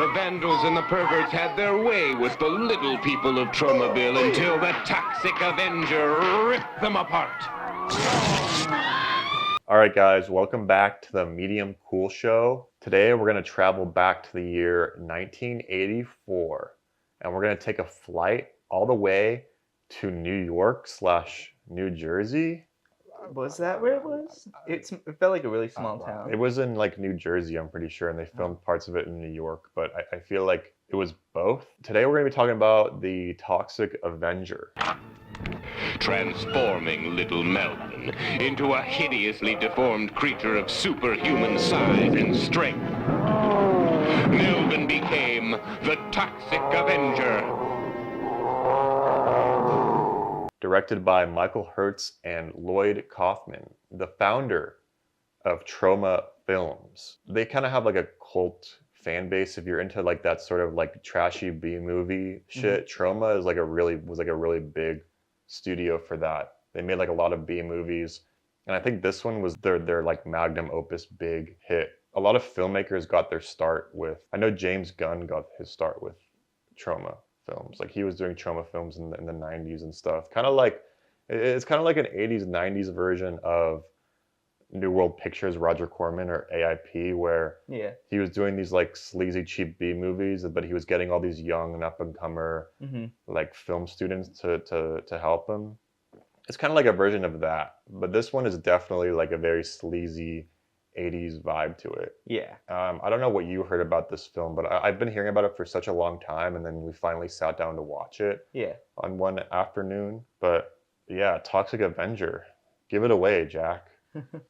The vandals and the perverts had their way with the little people of Tromaville until the Toxic Avenger ripped them apart. All right, guys, welcome back to the Medium Cool Show. Today, we're going to travel back to the year 1984, and we're going to take a flight all the way to New York / New Jersey. Was that where it was? It felt like a really small town. It was in like New Jersey, I'm pretty sure, and they filmed parts of it in New York, but I feel like it was both. Today, we're going to be talking about the Toxic Avenger. Transforming little Melvin into a hideously deformed creature of superhuman size and strength. Melvin became the Toxic Avenger. Directed by Michael Herz and Lloyd Kaufman, the founder of Troma Films. They kind of have like a cult fan base if you're into like that sort of like trashy B-movie shit. Troma is like was a really big studio for that. They made like a lot of B-movies, and I think this one was their like magnum opus big hit. A lot of filmmakers got their start with, I know James Gunn got his start with Troma films. Like he was doing Troma films in the 90s and stuff. It's kind of like an 80s, 90s version of New World Pictures, Roger Corman, or AIP, where he was doing these like sleazy, cheap B movies, but he was getting all these young and up and comer like film students to help him. It's kind of like a version of that, but this one is definitely like a very sleazy 80s vibe to it. Yeah. I don't know what you heard about this film, but I've been hearing about it for such a long time, and then we finally sat down to watch it on one afternoon. But yeah, Toxic Avenger. Give it away, Jack.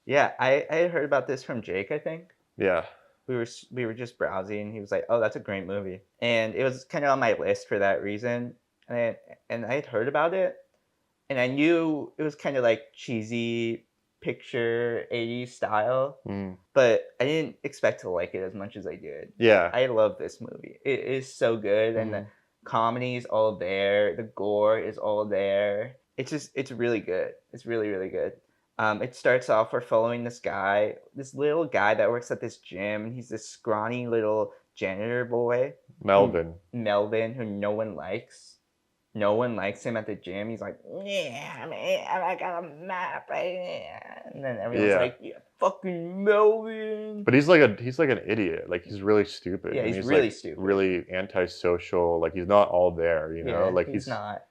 Yeah, I had heard about this from Jake, I think. Yeah. We were just browsing. He was like, "Oh, that's a great movie," and it was kind of on my list for that reason. And I had heard about it, and I knew it was kind of like cheesy picture 80s style, but I didn't expect to like it as much as I did. Yeah. I love this movie. It is so good, and the comedy is all there. The gore is all there. It's really good. It's really, really good. It starts off, we're following this little guy that works at this gym, and he's this scrawny little janitor boy. Melvin, who no one likes. No one likes him at the gym. He's like, yeah, man, I got a map right here. And then everyone's like, yeah, fucking Melvin. But he's like an idiot. Like he's really stupid. Yeah, and he's really like, stupid. Really antisocial. Like he's not all there, you know? Yeah, like he's not.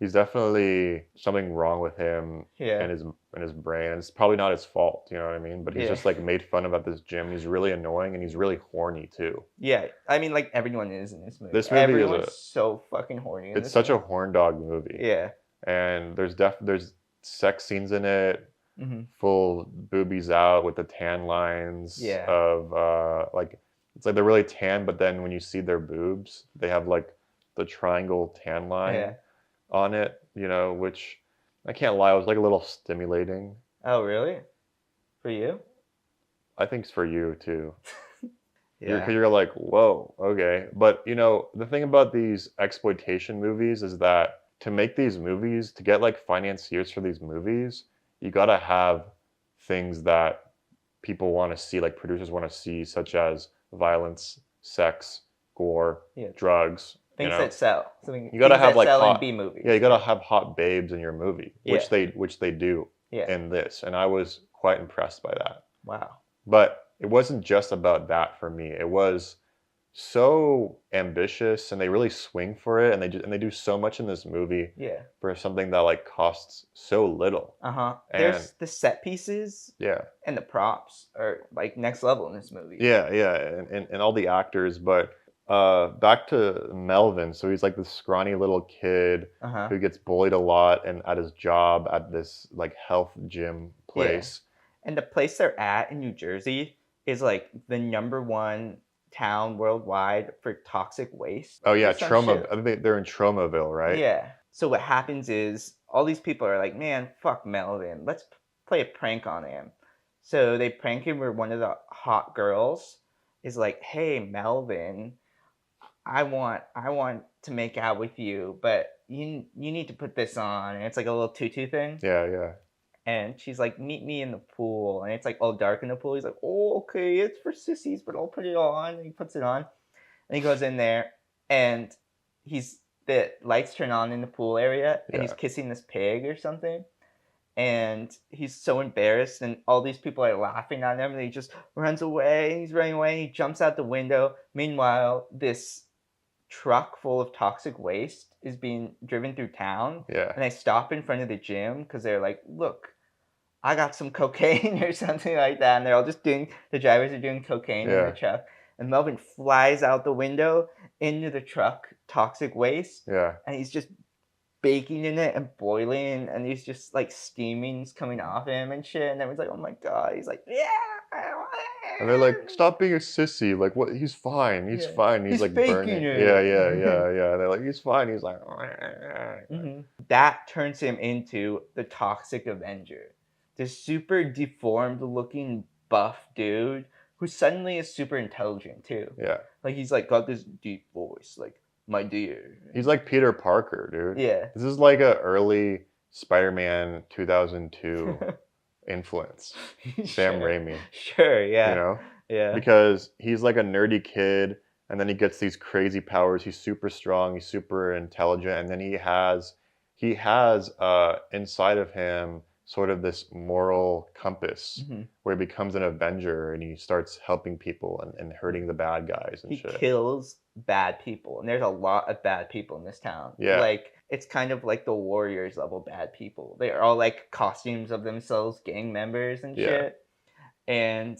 He's definitely something wrong with him and his brain. And it's probably not his fault, you know what I mean? But he's just like made fun of at this gym. He's really annoying, and he's really horny too. Yeah, I mean, like everyone is in this movie. This movie Everyone's so fucking horny. It's such a horn dog movie. Yeah. And there's sex scenes in it, full boobies out with the tan lines of like, it's like they're really tan, but then when you see their boobs, they have like the triangle tan line on it, you know, which I can't lie, it was like a little stimulating. Oh, really? For you? I think it's for you too. You're like, whoa, okay. But you know, the thing about these exploitation movies is that to make these movies, to get like financiers for these movies, you gotta have things that people want to see, like producers want to see, such as violence, sex, gore, drugs. Things that sell. You gotta have like hot B movies. Yeah, you gotta have hot babes in your movie, which they do in this, and I was quite impressed by that. Wow. But it wasn't just about that for me. It was so ambitious, and they really swing for it, and they do so much in this movie. Yeah. For something that like costs so little. There's the set pieces. Yeah. And the props are like next level in this movie. Yeah, and all the actors, but. Back to Melvin. So he's like this scrawny little kid who gets bullied a lot and at his job at this like health gym place. Yeah. And the place they're at in New Jersey is like the #1 town worldwide for toxic waste. Oh yeah, Troma. I think they're in Tromaville, right? Yeah. So what happens is all these people are like, man, fuck Melvin. Let's play a prank on him. So they prank him where one of the hot girls is like, hey, Melvin, I want to make out with you, but you need to put this on. And it's like a little tutu thing. Yeah. And she's like, meet me in the pool. And it's like all dark in the pool. He's like, oh, okay, it's for sissies, but I'll put it on. And he puts it on. And he goes in there, and the lights turn on in the pool area, and he's Yeah. kissing this pig or something. And he's so embarrassed, and all these people are laughing at him, and he just runs away. He's running away. He jumps out the window. Meanwhile, this truck full of toxic waste is being driven through town, Yeah. and they stop in front of the gym because they're like, "Look, I got some cocaine," or something like that, and they're all just the drivers are doing cocaine in the Yeah. truck, and Melvin flies out the window into the truck, toxic waste, Yeah. and he's just baking in it and boiling, and he's just like steaming's coming off him and shit, and everyone's like, "Oh my god!" He's like, "Yeah." And they're like, "Stop being a sissy. Like, what? He's fine. He's Yeah. fine." He's like faking burning. it. Yeah. And they're like, "He's fine." He's like, That turns him into the Toxic Avenger, this super deformed looking buff dude who suddenly is super intelligent too. yeah. Like he's like got this deep voice, like, "My dear." He's like Peter Parker, dude. Yeah. This is like a early Spider-Man 2002 influence. Sam Raimi. Sure, yeah. You know, Yeah. because he's like a nerdy kid, and then he gets these crazy powers. He's super strong. He's super intelligent, and then he has inside of him sort of this moral compass Mhm. where he becomes an Avenger, and he starts helping people and hurting the bad guys and He shit. kills bad people, and there's a lot of bad people in this town. Yeah. Like it's kind of like the Warriors level bad people. They're all like costumes of themselves, gang members and Yeah. shit. And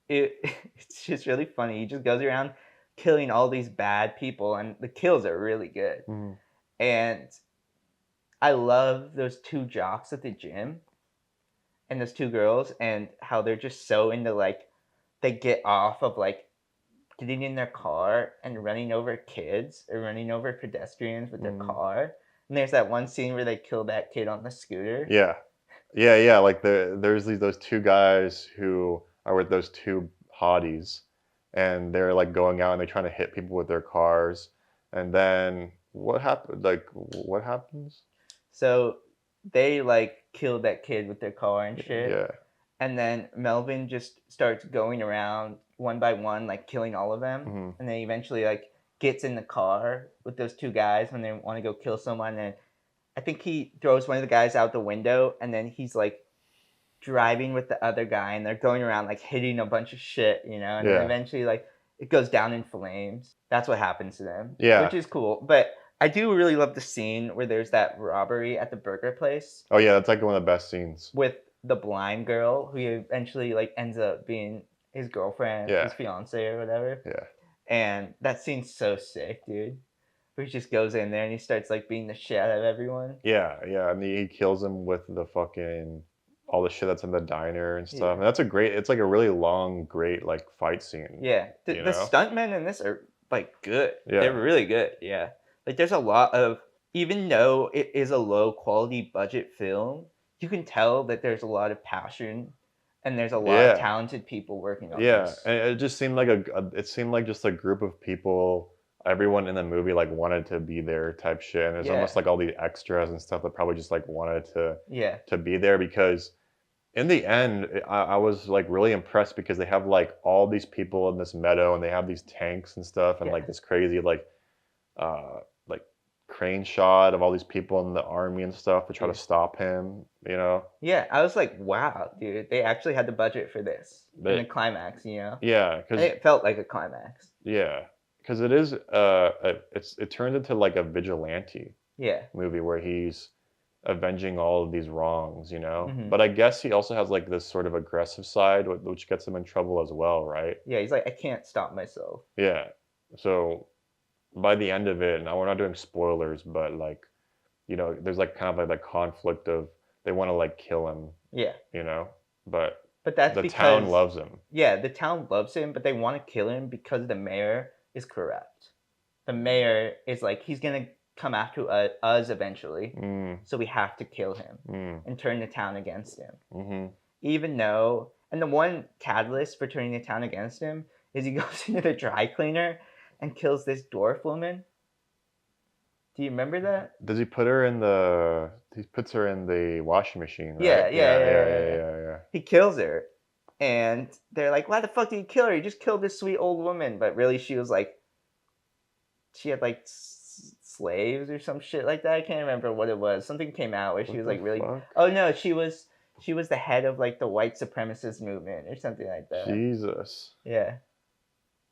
it's just really funny. He just goes around killing all these bad people, and the kills are really good. Mhm. And I love those two jocks at the gym and those two girls, and how they're just so into like they get off of like getting in their car and running over kids or running over pedestrians with their Mhm. car. And there's that one scene where they kill that kid on the scooter. Yeah. Like there's those two guys who are with those two hotties, and they're like going out and they're trying to hit people with their cars. And then what happened? Like, what happens? So they like killed that kid with their car and shit. Yeah. And then Melvin just starts going around one by one, like killing all of them. Mhm. And then eventually like gets in the car with those two guys when they want to go kill someone. And I think he throws one of the guys out the window, and then he's like driving with the other guy, and they're going around like hitting a bunch of shit, you know. And Yeah. then eventually like it goes down in flames. That's what happens to them. Yeah. Which is cool. But I do really love the scene where there's that robbery at the burger place Oh yeah, that's like one of the best scenes. with the blind girl who eventually like ends up being his girlfriend, Yeah. his fiance or whatever. Yeah. And that scene's so sick, dude. Where he just goes in there and he starts like beating the shit out of everyone. Yeah. And he kills him with the fucking all the shit that's in the diner and stuff. Yeah. And that's it's like a really long, great like fight scene. Yeah. The You know? stuntmen in this are like good. Yeah. They're really good. Yeah. Like there's a lot of, even though it is a low quality budget film, you can tell that there's a lot of passion and there's a lot Yeah. of talented people working on Yeah, this. and it just seemed like it seemed like just a group of people. Everyone in the movie like wanted to be there type shit, and there's Yeah. almost like all the extras and stuff that probably just like wanted Yeah. to be there, because in the end I was like really impressed because they have like all these people in this meadow, and they have these tanks and stuff, and Yeah. like this crazy like crane shot of all these people in the army and stuff to try Yeah. to stop him, you know. Yeah, I was like, wow, dude, they actually had the budget for this in They- the climax, you know? Yeah, And because it felt like a climax. yeah, because it is it turns into like a vigilante Yeah. movie where he's avenging all of these wrongs, you know. Mhm. But I guess he also has like this sort of aggressive side, which gets him in trouble as well, right? Yeah, he's like, I can't stop myself. Yeah. So by the end of it, now we're not doing spoilers, but like, you know, there's like kind of like conflict of they want to like kill him, Yeah. you know, but But that's the because town loves him. Yeah, the town loves him, but they want to kill him because the mayor is corrupt. The mayor is like, he's gonna come after us eventually, so we have to kill him and turn the town against him. Mm-hmm. Even though, and the one catalyst for turning the town against him is he goes into the dry cleaner and kills this dwarf woman. Do you remember that? Does he put her in the? He puts her in the washing machine, right? Yeah. He kills her, and they're like, "Why the fuck did you kill her? You just killed this sweet old woman." But really, she was like she had like slaves or some shit like that. I can't remember what it was. Something came out where she was like really. Fuck? Oh no, she was the head of like the white supremacist movement or something like that. Jesus. Yeah.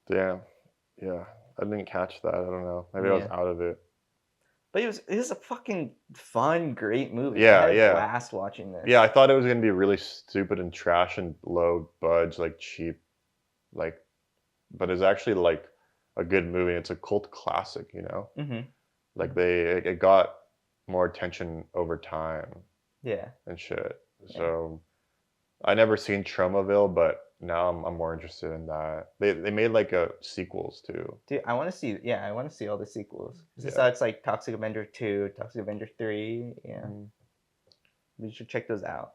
Damn. Yeah. I didn't catch that. I don't know. Maybe I was out of it. But it was a fucking fun, great movie. Yeah, I had a yeah. blast watching this. Yeah, I thought it was gonna be really stupid and trash and low budge, like cheap, like, but it's actually like a good movie. It's a cult classic, you know. Mm-hmm. Like it got more attention over time. Yeah. And shit. So I never seen Tromaville, but now I'm more interested in that. They made like a sequels too. Dude, I want to see. Yeah, I want to see all the sequels. I saw it's like Toxic Avenger 2, Toxic Avenger 3. Yeah. We should check those out.